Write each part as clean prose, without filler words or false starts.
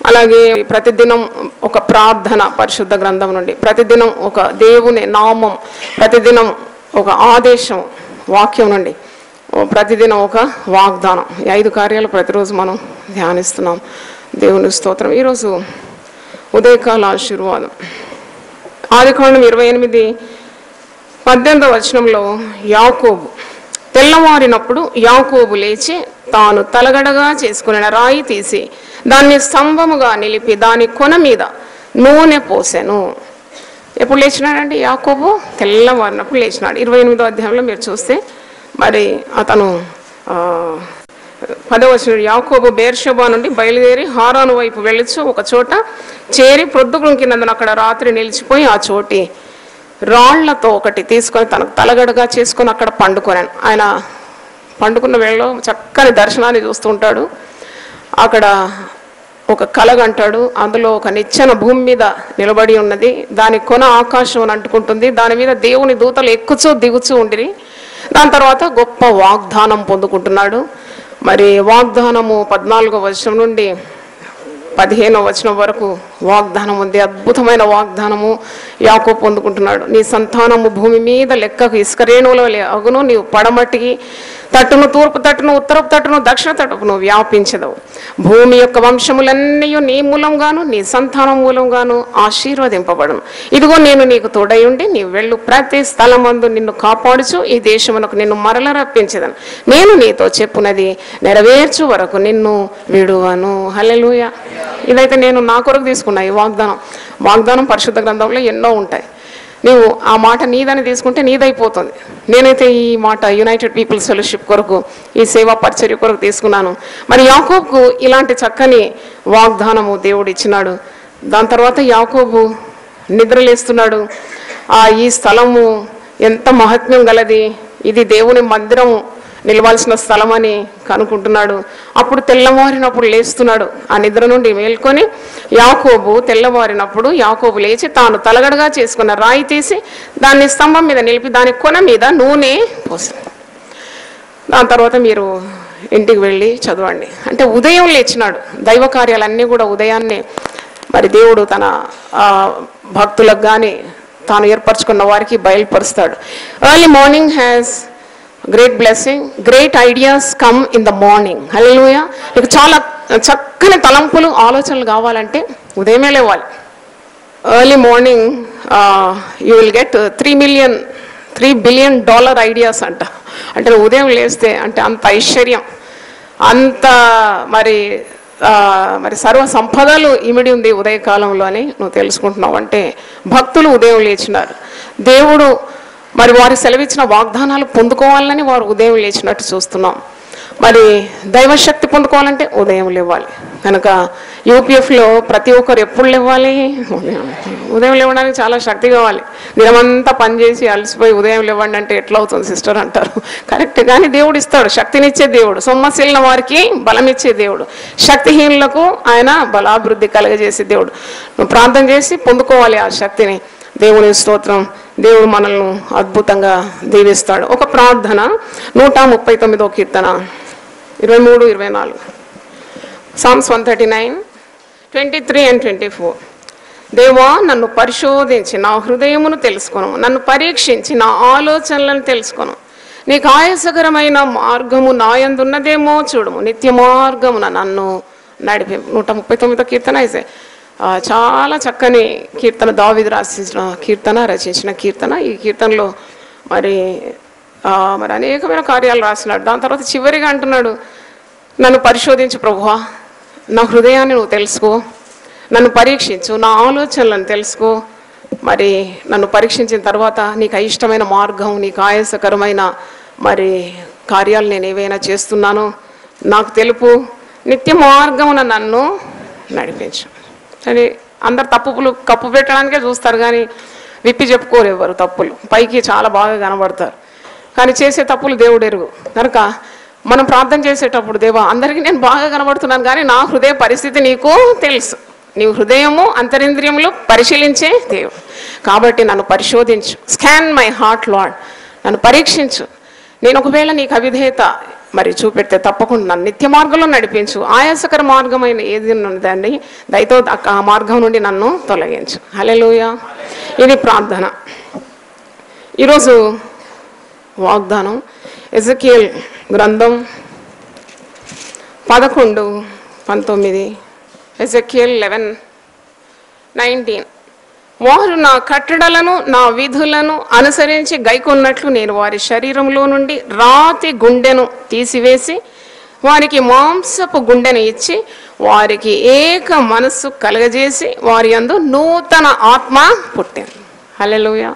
అలాగే ప్రతిదినం ఒక ప్రార్థన పరిశుద్ధ గ్రంథం నుండి, ప్రతిదినం ఒక దేవుని నామం, ప్రతిదినం ఒక ఆదేశం వాక్యం నుండి, ప్రతిదినం ఒక వాగ్దానం. ఈ 5 కార్యాలు ప్రతిరోజు మనం ధ్యానిస్తున్నాం. దేవుని స్తోత్రం. ఈరోజు ఉదయకాల ఆశీర్వాదం. ఆదికాండం 28:18 వచనంలో యాకోబు తెల్లవారినప్పుడు యాకోబు లేచి తాను తలగడగా చేసుకున్న రాయి తీసి దాన్ని స్తంభముగా నిలిపి దాని కొన మీద నూనె పోసెను. ఎప్పుడు లేచినాడండి యాకోబు? తెల్లవారినప్పుడు లేచినాడు. 28వ అధ్యాయంలో మీరు చూస్తే మరి అతను 10వ వచనం, యాకోబు బేర్షెబా నుండి బయలుదేరి హారాను వైపు వెళ్ళొచ్చు ఒక చోట చేరి ప్రొద్దుగుంకినందున అక్కడ రాత్రి నిలిచిపోయి ఆ చోటి రాళ్లతో ఒకటి తీసుకొని తనకు తలగడగా చేసుకొని అక్కడ పండుకొనాను. ఆయన పండుకున్న వేళలో చక్కని దర్శనాన్ని చూస్తూ ఉంటాడు. అక్కడ ఒక కలగంటాడు. అందులో ఒక నిచ్చెన భూమి మీద నిలబడి ఉన్నది. దాని కొన ఆకాశం అని అంటుకుంటుంది. దాని మీద దేవుని దూతలు ఎక్కుచూ దిగుచూ ఉండిరి. దాని తర్వాత గొప్ప వాగ్దానం పొందుకుంటున్నాడు. మరి వాగ్దానము 14వ వచనం నుండి 15వ వచనం వరకు వాగ్దానం ఉంది. అద్భుతమైన వాగ్దానము యాకోబు పొందుకుంటున్నాడు. నీ సంతానము భూమి మీద లెక్కకు ఇసుక రేణువులో అగును, నీవు పడమటికి తట్టును, తూర్పు తట్టును, ఉత్తరపు తట్టును, దక్షిణ తట్టును వ్యాపించదవు. భూమి యొక్క వంశములన్నీ నీ మూలంగాను నీ సంతానం మూలంగాను ఆశీర్వదింపబడును. ఇదిగో నేను నీకు తోడై ఉండి నీ వెళ్ళు ప్రతి స్థలమందు నిన్ను కాపాడుచు ఈ దేశమునకు నిన్ను మరల రప్పించదను. నేను నీతో చెప్పునది నెరవేర్చు వరకు నిన్ను విడువను. హల్లెలూయా. ఇదైతే నేను నా కొరకు తీసుకున్నా. ఈ వాగ్దానం పరిశుద్ధ గ్రంథంలో ఎన్నో ఉంటాయి. నీవు ఆ మాట నీదని తీసుకుంటే నీదైపోతుంది. నేనైతే ఈ మాట యునైటెడ్ పీపుల్స్ ఫెలోషిప్ కొరకు, ఈ సేవా పరిచర్య కొరకు తీసుకున్నాను. మరి యాకోబుకు ఇలాంటి చక్కని వాగ్దానము దేవుడు ఇచ్చినాడు. దాని తర్వాత యాకోబు నిద్రలేస్తున్నాడు. ఈ స్థలము ఎంత మహత్యం గలది, ఇది దేవుని మందిరం నిలవాల్సిన స్థలం అని కనుక్కుంటున్నాడు. అప్పుడు తెల్లవారినప్పుడు లేస్తున్నాడు. ఆ నిద్ర నుండి మేల్కొని తెల్లవారినప్పుడు యాకోబు లేచి తాను తలగడగా చేసుకున్న రాయి తీసి దాన్ని స్తంభం మీద నిలిపి దాని కొన మీద నూనె పోసాడు. దాని తర్వాత మీరు ఇంటికి వెళ్ళి చదవండి. అంటే ఉదయం లేచినాడు. దైవ కార్యాలన్నీ కూడా ఉదయాన్నే మరి దేవుడు తన భక్తులకు కానీ తాను ఏర్పరచుకున్న వారికి బయలుపరుస్తాడు. Early morning has great blessing, great ideas come in the morning. హల్లెలూయా. నీకు చాలా చక్కని తలంపులు, ఆలోచనలు కావాలంటే ఉదయమే లేవాలి. Early morning you will get $3 billion ideas అంట. అంటే ఉదయం లేస్తే అంటే అంత ఐశ్వర్యం, అంత మరి సర్వ సంపదలు ఇమిడి ఉంది ఉదయకాలంలో అని నువ్వు తెలుసుకుంటున్నావు. అంటే భక్తులు ఉదయం లేచినారు. దేవుడు మరి వారు సెలవిచ్చిన వాగ్దానాలు పొందుకోవాలని వారు ఉదయం లేచినట్టు చూస్తున్నాం. మరి దైవశక్తి పొందుకోవాలంటే ఉదయం లేవాలి. కనుక యూపీఎఫ్లో ప్రతి ఒక్కరు ఎప్పుడు లేవాలి? ఉదయం లేవడానికి చాలా శక్తి కావాలి. దినమంతా పనిచేసి అలసిపోయి ఉదయం లేవండి అంటే ఎట్లా అవుతుంది సిస్టర్ అంటారు. కరెక్ట్. కానీ దేవుడు ఇస్తాడు, శక్తినిచ్చే దేవుడు. సొమ్మశీలిన వారికి బలం ఇచ్చే దేవుడు, శక్తిహీనులకు ఆయన బలాభివృద్ధి కలగజేసే దేవుడు. నువ్వు ప్రార్థన చేసి పొందుకోవాలి ఆ శక్తిని. దేవుని స్తోత్రం. దేవుడు మనల్ని అద్భుతంగా దీవిస్తాడు. ఒక ప్రార్థన 139వ కీర్తన 23-24. Psalms 139:23 and 24. దేవా, నన్ను పరిశోధించి నా హృదయమును తెలుసుకొను, నన్ను పరీక్షించి నా ఆలోచనలను తెలుసుకొను. నీకు ఆయాసకరమైన మార్గము నాయందున్నదేమో చూడము, నిత్య మార్గమున నన్ను నడిపి. 139వ కీర్తన అయితే చాలా చక్కని కీర్తన. దావీదు రచించిన కీర్తన. ఈ కీర్తనలో మరి అనేకమైన కార్యాలు రాసినాడు. దాని తర్వాత చివరిగా అంటున్నాడు, నన్ను పరిశోధించు ప్రభువా, నా హృదయాన్ని నువ్వు తెలుసుకో, నన్ను పరీక్షించు, నా ఆలోచనలను తెలుసుకో. మరి నన్ను పరీక్షించిన తర్వాత నీకు ఇష్టమైన మార్గం, నీకు ఆయాసకరమైన మరి కార్యాలు నేను ఏవైనా చేస్తున్నానో నాకు తెలుపు, నిత్య మార్గమున నన్ను నడిపించు అని. అందరు తప్పులు కప్పు పెట్టడానికే చూస్తారు కానీ విప్పి చెప్పుకోరు ఎవరు. తప్పులు పైకి చాలా బాగా కనబడతారు కానీ చేసే తప్పులు దేవుడు ఎరుగు. కనుక మనం ప్రార్థన చేసేటప్పుడు, దేవా, అందరికీ నేను బాగా కనబడుతున్నాను కానీ నా హృదయ పరిస్థితి నీకు తెలుసు. నీవు హృదయము అంతరింద్రియములు పరిశీలించే దేవుడు కాబట్టి నన్ను పరిశోధించు. స్కాన్ మై హార్ట్ లార్డ్, నన్ను పరీక్షించు. నేను ఒకవేళ నీకు అవిధేయత మరి చూపెడితే తప్పకుండా నన్ను నిత్య మార్గంలో నడిపించు, ఆయాసకర మార్గమైన ఏది ఉన్నదండి దయతో ఆ మార్గం నుండి నన్ను తొలగించు. హల్లెలూయా. ఇది ప్రార్థన. ఈరోజు వాగ్దానం ఎజెకియల్ గ్రంథం 11:19. ఎజెకియల్ 11:19. వారు నా కట్టడలను నా విధులను అనుసరించి గైకొన్నట్లు నేను వారి శరీరంలో నుండి రాతి గుండెను తీసివేసి వారికి మాంసపు గుండెను ఇచ్చి వారికి ఏక మనస్సు కలగజేసి వారి యందు నూతన ఆత్మ పుట్టింది. హల్లెలూయా.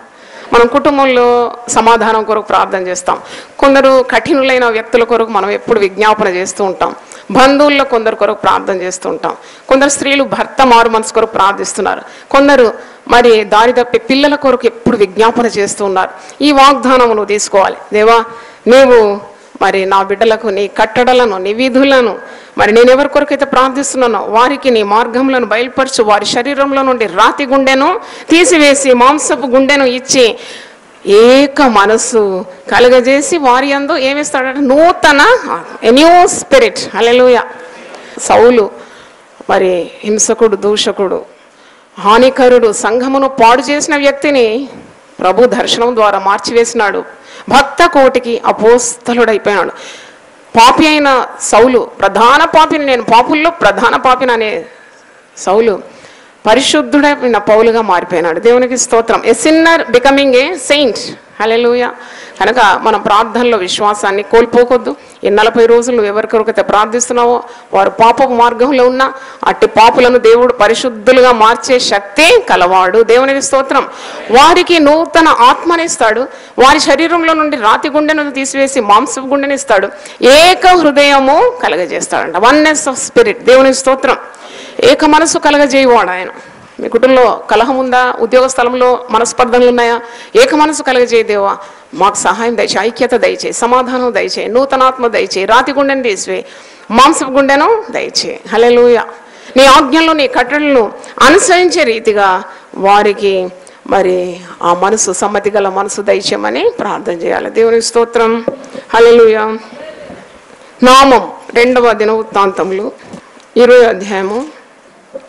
మనం కుటుంబంలో సమాధానం కొరకు ప్రార్థన చేస్తాం. కొందరు కఠినులైన వ్యక్తుల కొరకు మనం ఎప్పుడు విజ్ఞాపన చేస్తూ ఉంటాం. బంధువుల్లో కొందరు కొరకు ప్రార్థన చేస్తూ ఉంటాం. కొందరు స్త్రీలు భర్త మారు మనసు కొరకు ప్రార్థిస్తున్నారు. కొందరు మరి దారి తప్పే పిల్లల కొరకు ఎప్పుడు విజ్ఞాపన చేస్తూ ఉన్నారు. ఈ వాగ్దానం నువ్వు తీసుకోవాలి. దేవా, నీవు మరి నా బిడ్డలకు నీ కట్టడలను నీ విధులను మరి నేను ఎవరి కొరకైతే ప్రార్థిస్తున్నానో వారికి నీ మార్గములను బయలుపరచు, వారి శరీరంలో నుండి రాతి గుండెను తీసివేసి మాంసపు గుండెను ఇచ్చి ఏక మనసు కలగజేసి వారి యందు ఏమిస్తాడంటే నూతన న్యూ స్పిరిట్. హల్లెలూయా. సౌలు మరి హింసకుడు, దూషకుడు, హానికరుడు, సంఘమును పాడు చేసిన వ్యక్తిని ప్రభు దర్శనం ద్వారా మార్చివేసినాడు. భక్త కోటికి అపోస్తలుడైపోయినాడు. పాపి అయిన సౌలు, ప్రధాన పాపిని, నేను పాపుల్లో ప్రధాన పాపిని అనే సౌలు పరిశుద్ధుడైన పౌలుగా మారిపోయినాడు. దేవునికి స్తోత్రం. A sinner becoming a saint. హల్లెలూయా. కనుక మనం ప్రార్థనలో విశ్వాసాన్ని కోల్పోకొద్దు. ఈ 40 రోజులు నువ్వు ఎవరికొరకైతే ప్రార్థిస్తున్నావో వారు పాపపు మార్గంలో ఉన్న అట్టి పాపులను దేవుడు పరిశుద్ధులుగా మార్చే శక్తి కలవాడు. దేవునికి స్తోత్రం. వారికి నూతన ఆత్మనిస్తాడు. వారి శరీరంలో నుండి రాతి గుండెను తీసివేసి మాంసపు గుండెనిస్తాడు. ఏక హృదయము కలగజేస్తాడంట. Oneness of spirit. దేవునికి స్తోత్రం. ఏక మనసు కలగజేయవాడు ఆయన. మీ కుటుంబంలో కలహం ఉందా? ఉద్యోగ స్థలంలో మనస్పర్ధలు ఉన్నాయా? ఏక మనసు కలగజేయ దేవా, మాకు సహాయం దయచేయి, ఐక్యత దయచేయి, సమాధానం దయచేయి, నూతనాత్మ దయచేయి, రాతి గుండెను తీసివేయి, మాంసపు గుండెను దయచేయి. హల్లెలూయా. నీ ఆజ్ఞలను నీ కట్టడలను అనుసరించే రీతిగా వారికి మరి ఆ మనసు, సమ్మతి గల మనసు దయచేయమని ప్రార్థన చేయాలి. దేవునికి స్తోత్రం. హల్లెలూయా. నామం 2వ దినవృత్తాంతములు 20వ అధ్యాయము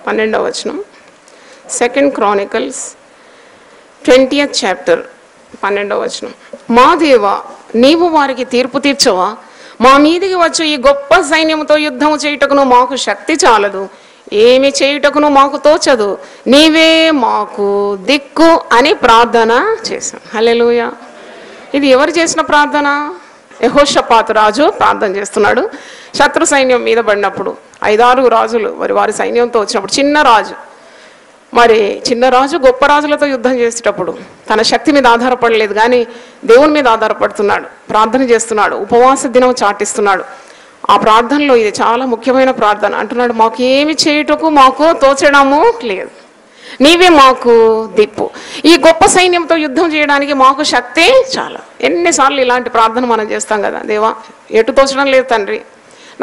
12వ వచనం. 2 Chronicles 20th chapter 12వ వచనం. మా దేవా, నీవు వారికి తీర్పు తీర్చవా? మా మీదికి వచ్చి ఈ గొప్ప సైన్యంతో యుద్ధము చేయుటకును మాకు శక్తి చాలదు, ఏమి చేయుటకును మాకు తోచదు, నీవే మాకు దిక్కు అని ప్రార్థన చేశాం. హల్లెలూయా. ఇది ఎవరు చేసిన ప్రార్థన? యెహోషాపాతు రాజు ప్రార్థన చేస్తున్నాడు. శత్రు సైన్యం మీద పడినప్పుడు 5-6 రాజులు వారి సైన్యంతో వచ్చినప్పుడు చిన్న రాజు గొప్ప రాజులతో యుద్ధం చేసేటప్పుడు తన శక్తి మీద ఆధారపడలేదు, కానీ దేవుని మీద ఆధారపడుతున్నాడు, ప్రార్థన చేస్తున్నాడు, ఉపవాస దినం చాటిస్తున్నాడు. ఆ ప్రార్థనలో ఇది చాలా ముఖ్యమైన ప్రార్థన. అంటున్నాడు, మాకు ఏమి చేయుటకు మాకు తోచడము లేదు, నీవే మాకు దిక్కు, ఈ గొప్ప సైన్యంతో యుద్ధం చేయడానికి మాకు శక్తి చాలా. ఎన్నిసార్లు ఇలాంటి ప్రార్థన మనం చేస్తాం కదా. దేవా, ఎటు తోచడం లేదు తండ్రి,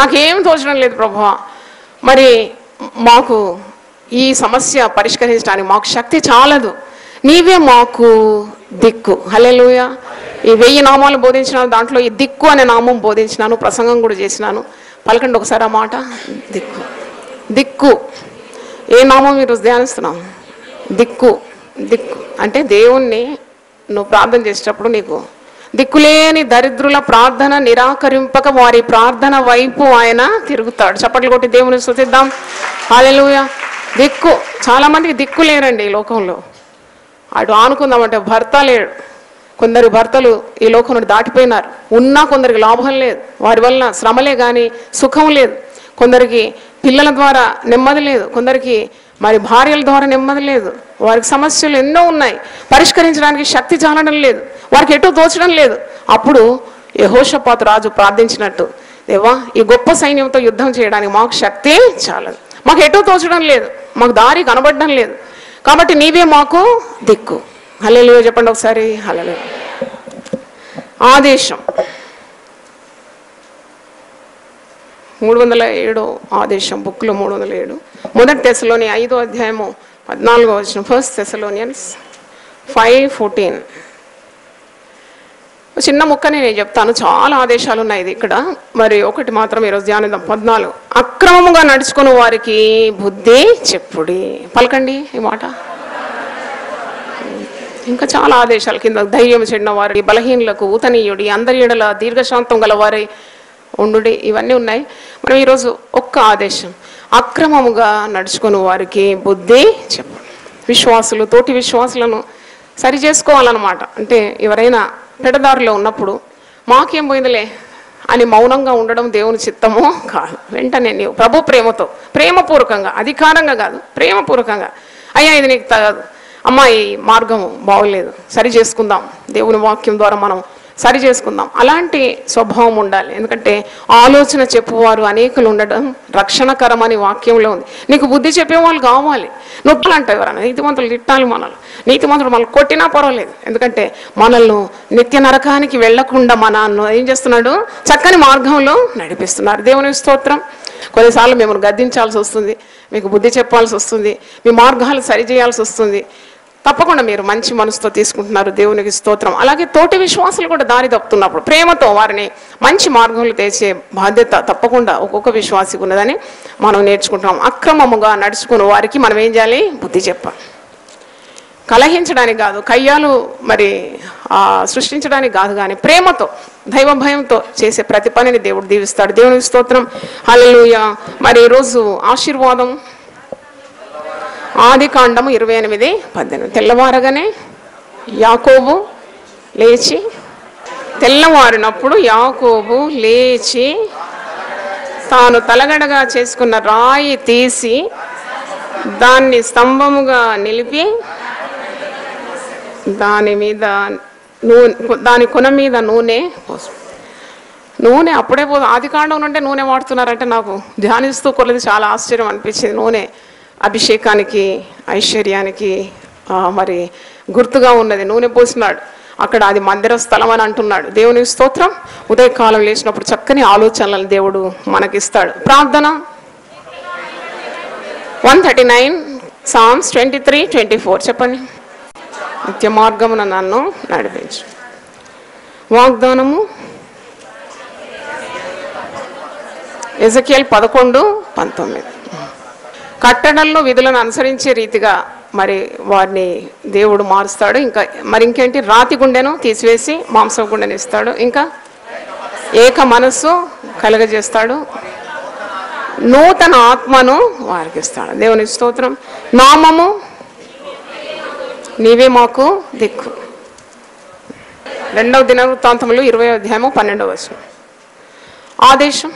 నాకేం తోచడం లేదు ప్రభువా, మరి మాకు ఈ సమస్య పరిష్కరించడానికి మాకు శక్తి చాలదు, నీవే మాకు దిక్కు. హల్లెలూయా. ఈ 1000 నామాలు బోధించినాను, దాంట్లో ఈ దిక్కు అనే నామం బోధించినాను, ప్రసంగం కూడా చేసినాను. పలకండి ఒకసారి ఆ మాట. దిక్కు. దిక్కు ఏ నామం ఈరోజు ధ్యానిస్తున్నాం? దిక్కు. దిక్కు అంటే దేవుణ్ణి నువ్వు ప్రార్థన చేసేటప్పుడు నీకు దిక్కులేని దరిద్రుల ప్రార్థన నిరాకరింపక వారి ప్రార్థన వైపు ఆయన తిరుగుతాడు. చప్పట్లు కొట్టి దేవుని స్తుతిద్దాం. హల్లెలూయా. దిక్కు. చాలా మందికి దిక్కు లేరండి ఈ లోకంలో. అటు ఆనుకుందామంటే భర్త లేడు. కొందరు భర్తలు ఈ లోకం నుండి దాటిపోయినారు. ఉన్నా కొందరికి లాభం లేదు, వారి వలన శ్రమలే కానీ సుఖం లేదు. కొందరికి పిల్లల ద్వారా నెమ్మది లేదు, కొందరికి మరి భార్యల ద్వారా నెమ్మది లేదు. వారికి సమస్యలు ఎన్నో ఉన్నాయి, పరిష్కరించడానికి శక్తి చాలడం లేదు, వారికి ఎటు తోచడం లేదు. అప్పుడు యెహోషాపాతు రాజు ప్రార్థించినట్టు, దేవా, ఈ గొప్ప సైన్యంతో యుద్ధం చేయడానికి మాకు శక్తి చాలదు, మాకు ఎటు తోచడం లేదు, మాకు దారి కనబడడం లేదు, కాబట్టి నీవే మాకు దిక్కు. హల్లెలూయా చెప్పండి ఒకసారి. హల్లెలూయా. ఆదేశం 307 ఆదేశం బుక్లో 307. 1 Thessalonians 5వ అధ్యాయము 14వ వచనం. 1 Thessalonians 5:14. చిన్న ముక్కని నేను చెప్తాను, చాలా ఆదేశాలు ఉన్నాయి ఇది ఇక్కడ. మరి ఒకటి మాత్రం ఈరోజు ధ్యానిద్దాం. 14 అక్రమముగా నడుచుకుని వారికి బుద్ధి చెప్పుడి. పలకండి ఈ మాట. ఇంకా చాలా ఆదేశాలు కింద. ధైర్యం చెడిన వారి, బలహీనులకు ఊతనీయుడి, అందరి ఎడల దీర్ఘశాంతం గల వారి ఉండుడి, ఇవన్నీ ఉన్నాయి. మనం ఈరోజు ఒక్క ఆదేశం, అక్రమముగా నడుచుకుని వారికి బుద్ధి చెప్పు. విశ్వాసులు తోటి విశ్వాసులను సరి చేసుకోవాలన్నమాట. అంటే ఎవరైనా పెడదారిలో ఉన్నప్పుడు మాకేం పోయిందిలే అని మౌనంగా ఉండడం దేవుని చిత్తమో కాదు. వెంటనే నీవు ప్రభు ప్రేమతో, ప్రేమపూర్వకంగా, అధికారంగా కాదు, ప్రేమపూర్వకంగా, అయ్యా ఇది నీకు తగదు, అమ్మా ఈ మార్గం బాగోలేదు, సరి చేసుకుందాం, దేవుని వాక్యం ద్వారా మనం సరి చేసుకుందాం, అలాంటి స్వభావం ఉండాలి. ఎందుకంటే ఆలోచన చెప్పువారు అనేకులు ఉండడం రక్షణకరమని వాక్యంలో ఉంది. నీకు బుద్ధి చెప్పేవాళ్ళు కావాలి. నొప్పులు అంటే ఎవరన్నా నీతిమంతులు తిట్టాలి, మనల్ని నీతిమంతులు మనల్ని కొట్టినా పర్వాలేదు. ఎందుకంటే మనల్ని నిత్య నరకానికి వెళ్లకుండా మనల్ని ఏం చేస్తున్నాడు, చక్కని మార్గంలో నడిపిస్తున్నారు. దేవుని స్తోత్రం. కొన్నిసార్లు మిమ్మల్ని గద్దించాల్సి వస్తుంది, మీకు బుద్ధి చెప్పాల్సి వస్తుంది, మీ మార్గాలు సరిచేయాల్సి వస్తుంది. తప్పకుండా మీరు మంచి మనసుతో తీసుకుంటున్నారు, దేవునికి స్తోత్రం. అలాగే తోటి విశ్వాసులు కూడా దారి తప్పుతున్నప్పుడు ప్రేమతో వారిని మంచి మార్గంలో తెచ్చే బాధ్యత తప్పకుండా ఒక్కొక్క విశ్వాసికి ఉన్నదని మనం నేర్చుకుంటున్నాం. అక్రమముగా నడుచుకుని వారికి మనం ఏం చేయాలి, బుద్ధి చెప్పాలి. కలహించడానికి కాదు, కయ్యాలు మరి సృష్టించడానికి కాదు, కానీ ప్రేమతో, దైవ భయంతో చేసే ప్రతి పనిని దేవుడు దీవిస్తాడు. దేవునికి స్తోత్రం. హల్లెలూయా. మరి ఈరోజు ఆశీర్వాదం ఆదికాండము 28:18. తెల్లవారగానే యాకోబు లేచి, తెల్లవారినప్పుడు యాకోబు లేచి తాను తలగడగా చేసుకున్న రాయి తీసి దాన్ని స్తంభముగా నిలిపి దాని కొన మీద నూనె పోసు. నూనె అప్పుడే పోదు. ఆదికాండం నుండే నూనె వాడుతున్నారంటే నాకు ధ్యానిస్తూ కొలది చాలా ఆశ్చర్యం అనిపించింది. నూనె అభిషేకానికి, ఐశ్వర్యానికి మరి గుర్తుగా ఉన్నది. నూనె పోసినాడు అక్కడ. అది మందిర స్థలం అని అంటున్నాడు. దేవునికి స్తోత్రం. ఉదయకాలం లేచినప్పుడు చక్కని ఆలోచనలు దేవుడు మనకిస్తాడు. ప్రార్థన 139 Psalms 23:24 చెప్పండి. నిత్య మార్గమున నన్ను నడిపించు. వాగ్దానము ఎజెకియల్ 11:19. కట్టడల్లో విధులను అనుసరించే రీతిగా మరి వారిని దేవుడు మారుస్తాడు. ఇంకేంటి, రాతి గుండెను తీసివేసి మాంసం గుండెను ఇస్తాడు. ఇంకా ఏక మనస్సు కలుగజేస్తాడు, నూతన ఆత్మను వారికి ఇస్తాడు. దేవుని స్తోత్రం. నామము నీవే మాకు దిక్కు. 2వ దినవృత్తాంతములు 20:12. ఆదేశం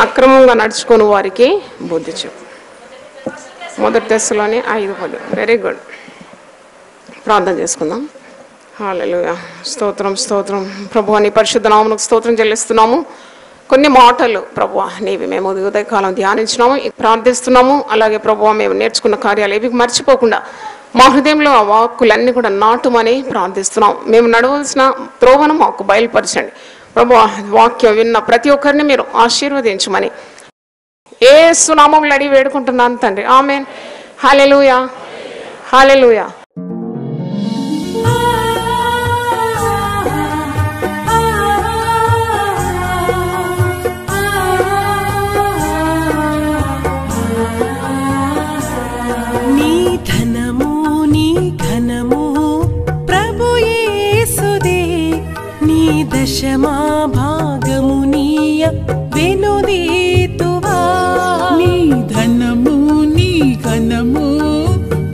అక్రమంగా నడుచుకుని వారికి బుద్ధి చెప్పు. 1 Thessalonians 5:10. Very good. ప్రార్థన చేసుకుందాం. హల్లెలూయా. స్తోత్రం, స్తోత్రం. ప్రభువా నీ పరిశుద్ధ నామమునకు స్తోత్రం చెల్లిస్తున్నాము. కొన్ని మాటలు ప్రభువా నీవి మేము ఉదయకాలం ధ్యానించినాము, ప్రార్థిస్తున్నాము. అలాగే ప్రభువా మేము నేర్చుకున్న కార్యాలు ఏవి మర్చిపోకుండా మా హృదయంలో ఆ వాక్కులన్నీ కూడా నాటుమని ప్రార్థిస్తున్నాం. మేము నడవలసిన త్రోవను మాకు బయలుపరచండి ప్రభువా. వాక్యం విన్న ప్రతి ఒక్కరిని మీరు ఆశీర్వదించమని యేసు నామములో అడిగి వేడుకుంటున్నాను తండ్రి. ఆమేన్. హల్లెలూయా, హల్లెలూయా. నీ ధనము నీ ఘనము ప్రభు యేసుదే, నీ దశమా భాగము నీయ వెనుదీతువా. నీ ధనము నీ ఘనము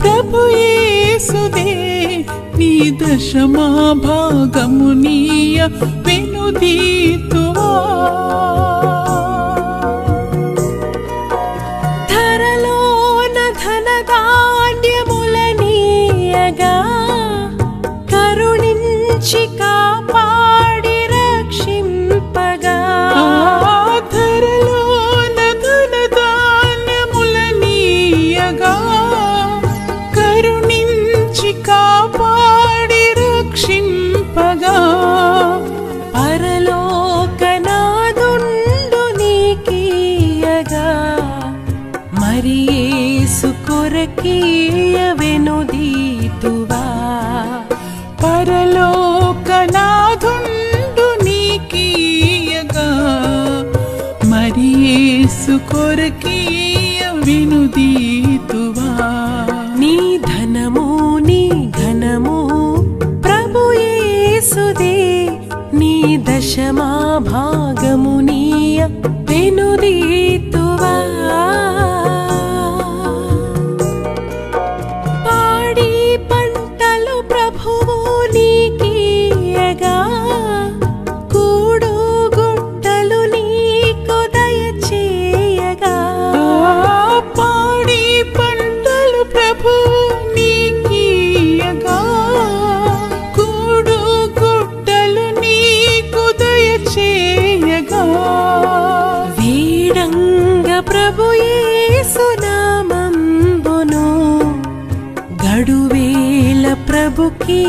ప్రభు యేసుదే, నీ దశమా భాగము నీయ వెనుదీతువా. ధరలోన ధనధాన్యములనీయగా కరుణించి కాపాడి రక్షింపగా. ధరలోన ధనధాన్యములనీయగా కరుణించి కాపాడి రక్షింపగా. పరలోకనాదుండు నీకీయగా మరి యేసు కొరకీయ వెనుదీతువా. యేసు కొరకీయ వినుదీతువా నీ ధనము నీ ఘనము ప్రభు యేసుదే నీ దశమా భాగము నీయ వెనుదీతువా పాడి పంటలు ప్రభువు నీకీయగా కూడు గుట్టలు నీకు దయచేయగా పాడి పంటలు ప్రభు నీకీయగా కూడు గుట్టలు నీకు దయచేయగా వీడంగ ప్రభు యేసు నామంబును గడువేల ప్రభుకి